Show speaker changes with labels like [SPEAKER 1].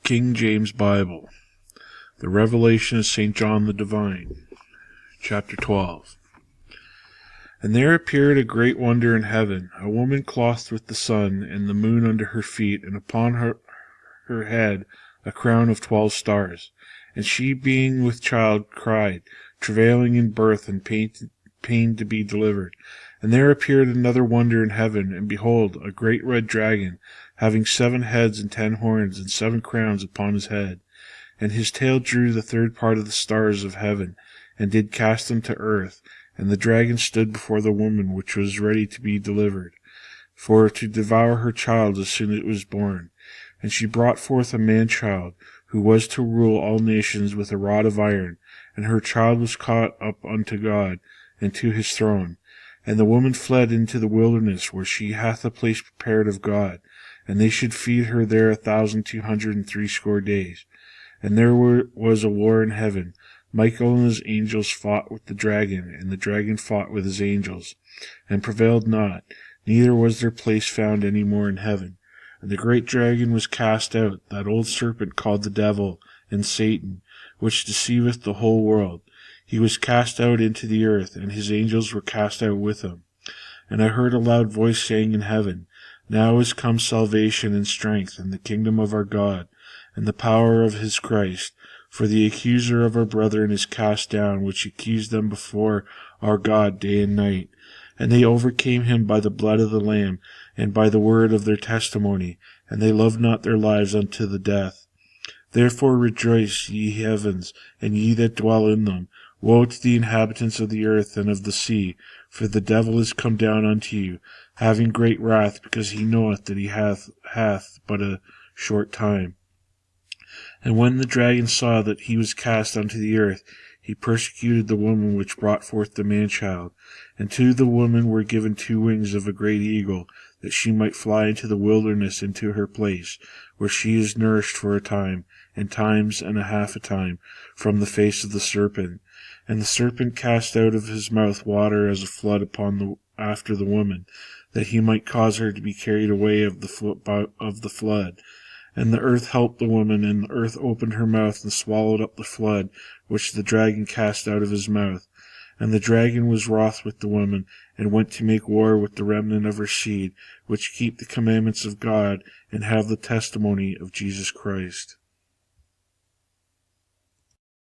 [SPEAKER 1] King James Bible. The Revelation of St. John the Divine. Chapter 12. And there appeared a great wonder in heaven, a woman clothed with the sun, and the moon under her feet, and upon her head a crown of 12 stars. And she, being with child, cried, travailing in birth, and pain to be delivered. And there appeared another wonder in heaven, and behold, a great red dragon, having 7 heads and 10 horns, and 7 crowns upon his head. And his tail drew the 3rd part of the stars of heaven, and did cast them to earth. And the dragon stood before the woman which was ready to be delivered, for to devour her child as soon as it was born. And she brought forth a man-child, who was to rule all nations with a rod of iron. And her child was caught up unto God, and to his throne. And the woman fled into the wilderness, where she hath a place prepared of God, and they should feed her there 1,260 days. And there was a war in heaven. Michael and his angels fought with the dragon, and the dragon fought with his angels, and prevailed not, neither was their place found any more in heaven. And the great dragon was cast out, that old serpent called the devil and Satan, which deceiveth the whole world. He was cast out into the earth, and his angels were cast out with him. And I heard a loud voice saying in heaven, Now is come salvation and strength, and the kingdom of our God, and the power of his Christ. For the accuser of our brethren is cast down, which accused them before our God day and night. And they overcame him by the blood of the Lamb, and by the word of their testimony, and they loved not their lives unto the death. Therefore rejoice, ye heavens, and ye that dwell in them. Woe to the inhabitants of the earth and of the sea, for the devil is come down unto you, having great wrath, because he knoweth that he hath but a short time. And when the dragon saw that he was cast unto the earth, he persecuted the woman which brought forth the man-child. And to the woman were given 2 wings of a great eagle, that she might fly into the wilderness into her place, where she is nourished for a time, and times and a half a time, from the face of the serpent. And the serpent cast out of his mouth water as a flood after the woman, that he might cause her to be carried away of the flood. And the earth helped the woman, and the earth opened her mouth and swallowed up the flood which the dragon cast out of his mouth. And the dragon was wroth with the woman, and went to make war with the remnant of her seed, which keep the commandments of God, and have the testimony of Jesus Christ.